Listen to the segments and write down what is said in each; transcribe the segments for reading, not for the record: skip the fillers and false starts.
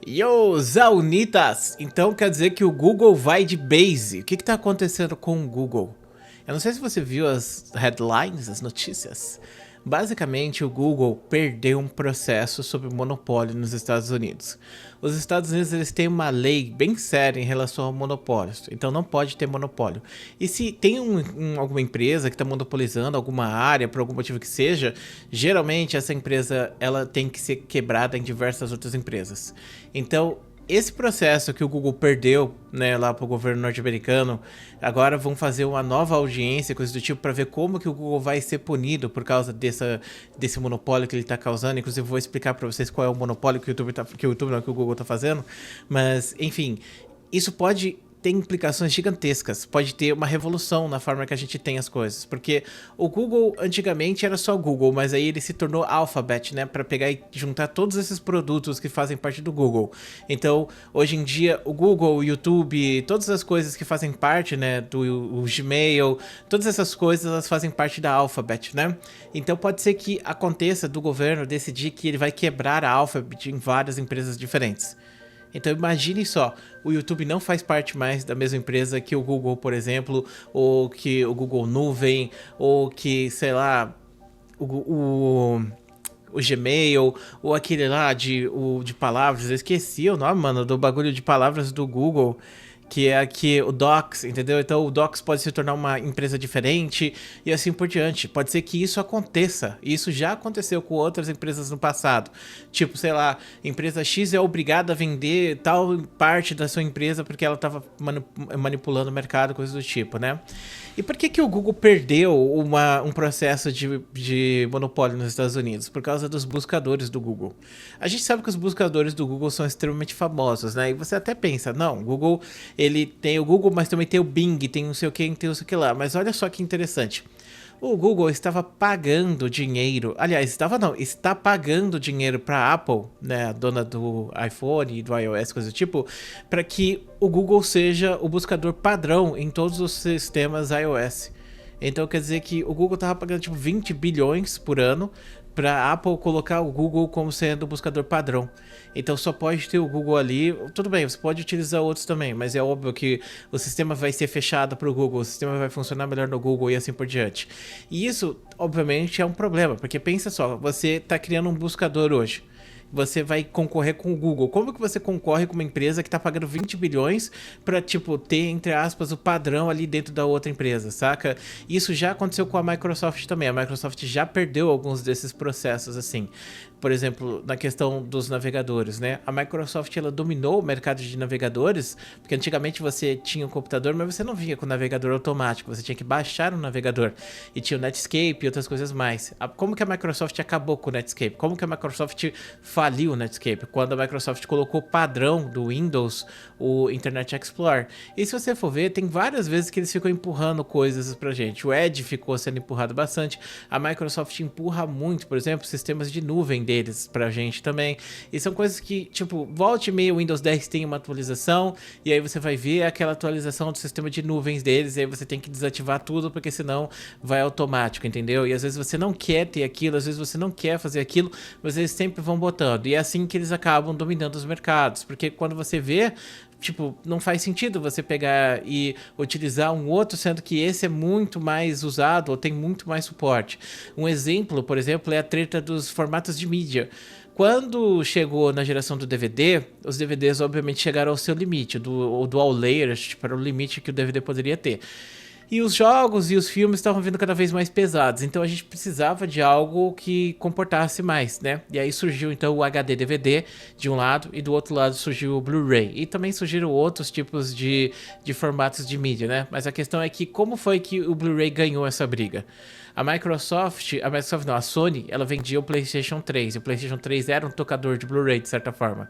Yo, Zaunitas! Então quer dizer que o Google vai de base. O que tá acontecendo com o Google? Eu não sei se você viu as headlines, as notícias. Basicamente, o Google perdeu um processo sobre monopólio nos Estados Unidos. Os Estados Unidos eles têm uma lei bem séria em relação a monopólios, então não pode ter monopólio. E se tem alguma empresa que está monopolizando alguma área, por algum motivo que seja, geralmente essa empresa ela tem que ser quebrada em diversas outras empresas. Então, esse processo que o Google perdeu, né, lá para o governo norte-americano, agora vão fazer uma nova audiência, coisa do tipo, para ver como que o Google vai ser punido por causa desse monopólio que ele está causando. Inclusive, vou explicar para vocês qual é o monopólio que o Google está fazendo. Mas, enfim, isso pode tem implicações gigantescas, pode ter uma revolução na forma que a gente tem as coisas, porque o Google antigamente era só Google, mas aí ele se tornou Alphabet, né, para pegar e juntar todos esses produtos que fazem parte do Google. Então, hoje em dia, o Google, o YouTube, todas as coisas que fazem parte, né, do Gmail, todas essas coisas, elas fazem parte da Alphabet, né? Então, pode ser que aconteça do governo decidir que ele vai quebrar a Alphabet em várias empresas diferentes. Então imagine só, o YouTube não faz parte mais da mesma empresa que o Google, por exemplo, ou que o Google Nuvem, ou que, sei lá, o, o, o Gmail, ou aquele lá de palavras, eu esqueci o nome, mano, do bagulho de palavras do Google, que é aqui o Docs, entendeu? Então o Docs pode se tornar uma empresa diferente e assim por diante. Pode ser que isso aconteça. E isso já aconteceu com outras empresas no passado. Tipo, sei lá, empresa X é obrigada a vender tal parte da sua empresa porque ela estava manipulando o mercado, coisas do tipo, né? E por que o Google perdeu um processo de monopólio nos Estados Unidos? Por causa dos buscadores do Google. A gente sabe que os buscadores do Google são extremamente famosos, né? E você até pensa, não, o Google, ele tem o Google, mas também tem o Bing, tem não sei o que, tem não sei o que lá. Mas olha só que interessante. O Google estava pagando dinheiro, aliás, está pagando dinheiro para a Apple, né, a dona do iPhone e do iOS, coisa do tipo, para que o Google seja o buscador padrão em todos os sistemas iOS. Então quer dizer que o Google estava pagando tipo 20 bilhões por ano para a Apple colocar o Google como sendo o buscador padrão. Então só pode ter o Google ali. Tudo bem, você pode utilizar outros também, mas é óbvio que o sistema vai ser fechado para o Google, o sistema vai funcionar melhor no Google e assim por diante. E isso, obviamente, é um problema, porque pensa só, você está criando um buscador hoje. Você vai concorrer com o Google. Como que você concorre com uma empresa que tá pagando 20 bilhões pra, tipo, ter, entre aspas, o padrão ali dentro da outra empresa, saca? Isso já aconteceu com a Microsoft também. A Microsoft já perdeu alguns desses processos, assim. Por exemplo, na questão dos navegadores, né? A Microsoft, ela dominou o mercado de navegadores, porque antigamente você tinha um computador, mas você não vinha com o navegador automático, você tinha que baixar um navegador. E tinha o Netscape e outras coisas mais. Como que a Microsoft acabou com o Netscape? Como que a Microsoft faliu o Netscape? Quando a Microsoft colocou padrão do Windows, o Internet Explorer. E se você for ver, tem várias vezes que eles ficam empurrando coisas pra gente. O Edge ficou sendo empurrado bastante. A Microsoft empurra muito, por exemplo, sistemas de nuvem deles pra gente também. E são coisas que, tipo, volte e meia o Windows 10 tem uma atualização, e aí você vai ver aquela atualização do sistema de nuvens deles, e aí você tem que desativar tudo, porque senão vai automático, entendeu? E às vezes você não quer ter aquilo, às vezes você não quer fazer aquilo, mas eles sempre vão botando. E é assim que eles acabam dominando os mercados, porque quando você vê, tipo, não faz sentido você pegar e utilizar um outro, sendo que esse é muito mais usado ou tem muito mais suporte. Um exemplo, por exemplo, é a treta dos formatos de mídia. Quando chegou na geração do DVD, os DVDs obviamente chegaram ao seu limite, o dual layer, tipo, era o limite que o DVD poderia ter. E os jogos e os filmes estavam vindo cada vez mais pesados, então a gente precisava de algo que comportasse mais, né? E aí surgiu então o HD DVD de um lado e do outro lado surgiu o Blu-ray. E também surgiram outros tipos de formatos de mídia, né? Mas a questão é que como foi que o Blu-ray ganhou essa briga? A Sony, ela vendia o PlayStation 3, e o PlayStation 3 era um tocador de Blu-ray, de certa forma.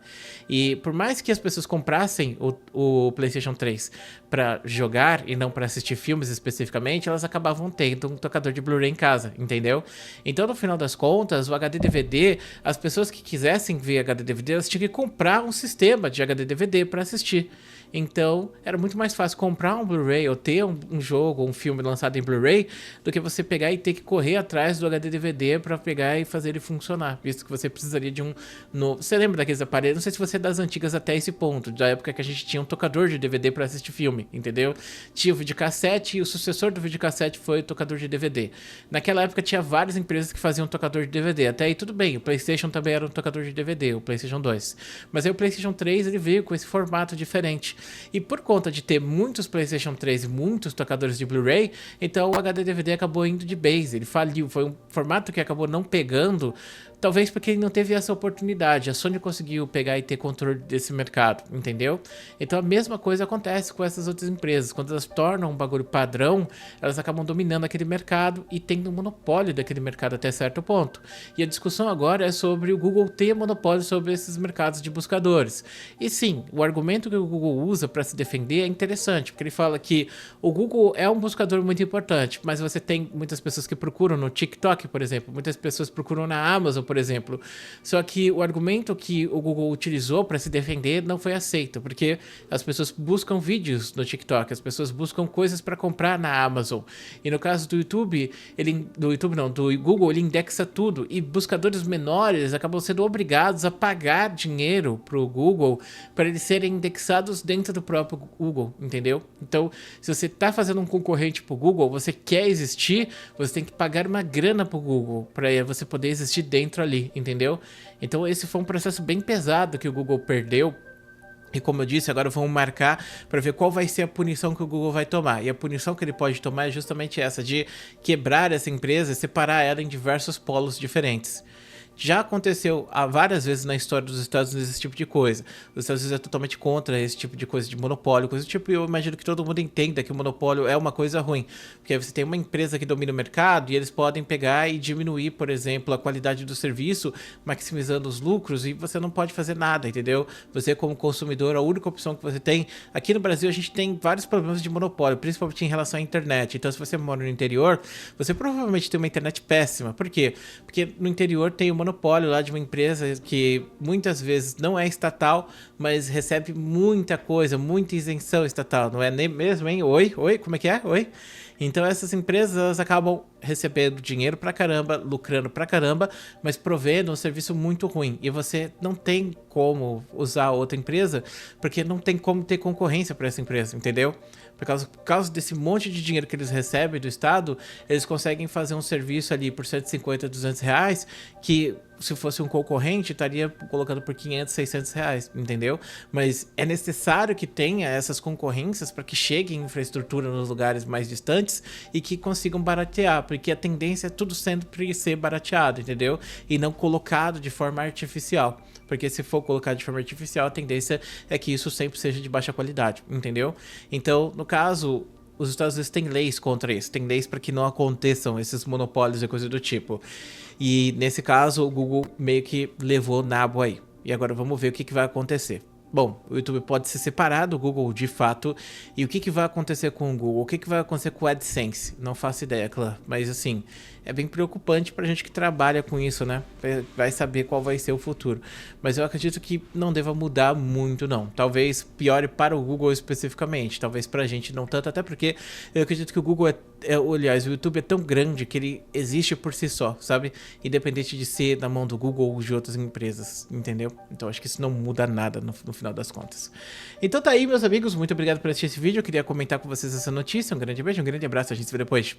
E por mais que as pessoas comprassem o PlayStation 3 para jogar e não para assistir filmes especificamente, elas acabavam tendo um tocador de Blu-ray em casa, entendeu? Então, no final das contas, o HD DVD, as pessoas que quisessem ver HD DVD, elas tinham que comprar um sistema de HD DVD para assistir. Então, era muito mais fácil comprar um Blu-ray ou ter um jogo ou um filme lançado em Blu-ray do que você pegar e ter que correr atrás do HD DVD para pegar e fazer ele funcionar, visto que você precisaria de um novo. Você lembra daqueles aparelhos? Não sei se você é das antigas até esse ponto, da época que a gente tinha um tocador de DVD para assistir filme, entendeu? Tinha o videocassete e o sucessor do videocassete foi o tocador de DVD. Naquela época tinha várias empresas que faziam tocador de DVD, até aí tudo bem, o PlayStation também era um tocador de DVD, o PlayStation 2. Mas aí o PlayStation 3 ele veio com esse formato diferente. E por conta de ter muitos PlayStation 3 e muitos tocadores de Blu-ray, então o HD DVD acabou indo de base, ele faliu, foi um formato que acabou não pegando, talvez porque ele não teve essa oportunidade. A Sony conseguiu pegar e ter controle desse mercado, entendeu? Então a mesma coisa acontece com essas outras empresas. Quando elas tornam um bagulho padrão, elas acabam dominando aquele mercado e tendo um monopólio daquele mercado até certo ponto. E a discussão agora é sobre o Google ter monopólio sobre esses mercados de buscadores. E sim, o argumento que o Google usa para se defender é interessante, porque ele fala que o Google é um buscador muito importante, mas você tem muitas pessoas que procuram no TikTok, por exemplo, muitas pessoas procuram na Amazon, por exemplo. Só que o argumento que o Google utilizou para se defender não foi aceito, porque as pessoas buscam vídeos no TikTok, as pessoas buscam coisas para comprar na Amazon. E no caso do YouTube, do Google, ele indexa tudo e buscadores menores acabam sendo obrigados a pagar dinheiro para o Google para eles serem indexados dentro do próprio Google, entendeu? Então, se você está fazendo um concorrente para o Google, você quer existir, você tem que pagar uma grana para o Google para você poder existir dentro ali, entendeu? Então esse foi um processo bem pesado que o Google perdeu. E como eu disse, agora vamos marcar para ver qual vai ser a punição que o Google vai tomar. E a punição que ele pode tomar é justamente essa, de quebrar essa empresa e separar ela em diversos polos diferentes. Já aconteceu várias vezes na história dos Estados Unidos esse tipo de coisa. Os Estados Unidos é totalmente contra esse tipo de coisa de monopólio, coisa do tipo, e eu imagino que todo mundo entenda que o monopólio é uma coisa ruim. Porque você tem uma empresa que domina o mercado e eles podem pegar e diminuir, por exemplo, a qualidade do serviço, maximizando os lucros, e você não pode fazer nada, entendeu? Você como consumidor, a única opção que você tem... Aqui no Brasil a gente tem vários problemas de monopólio, principalmente em relação à internet. Então se você mora no interior, você provavelmente tem uma internet péssima. Por quê? Porque no interior tem uma monopólio lá de uma empresa que muitas vezes não é estatal, mas recebe muita coisa, muita isenção estatal, não é nem mesmo, hein? Oi, como é que é? Oi? Então essas empresas elas acabam recebendo dinheiro pra caramba, lucrando pra caramba, mas provendo um serviço muito ruim. E você não tem como usar outra empresa, porque não tem como ter concorrência para essa empresa, entendeu? Por causa desse monte de dinheiro que eles recebem do Estado, eles conseguem fazer um serviço ali por 150, 200 reais, que se fosse um concorrente, estaria colocando por 500, 600 reais, entendeu? Mas é necessário que tenha essas concorrências para que chegue infraestrutura nos lugares mais distantes e que consigam baratear, porque a tendência é tudo sempre ser barateado, entendeu? E não colocado de forma artificial. Porque se for colocado de forma artificial, a tendência é que isso sempre seja de baixa qualidade, entendeu? Então, no caso, os Estados Unidos têm leis contra isso, tem leis para que não aconteçam esses monopólios e coisa do tipo. E nesse caso, o Google meio que levou nabo aí. E agora vamos ver o que vai acontecer. Bom, o YouTube pode se separar do Google de fato. E o que vai acontecer com o Google? O que vai acontecer com o AdSense? Não faço ideia, claro. Mas assim, é bem preocupante pra gente que trabalha com isso, né? Vai saber qual vai ser o futuro. Mas eu acredito que não deva mudar muito, não. Talvez piore para o Google especificamente. Talvez pra gente não tanto. Até porque eu acredito que o Google aliás, o YouTube é tão grande que ele existe por si só, sabe? Independente de ser na mão do Google ou de outras empresas, entendeu? Então acho que isso não muda nada no final das contas. Então tá aí, meus amigos. Muito obrigado por assistir esse vídeo. Eu queria comentar com vocês essa notícia. Um grande beijo, um grande abraço. A gente se vê depois.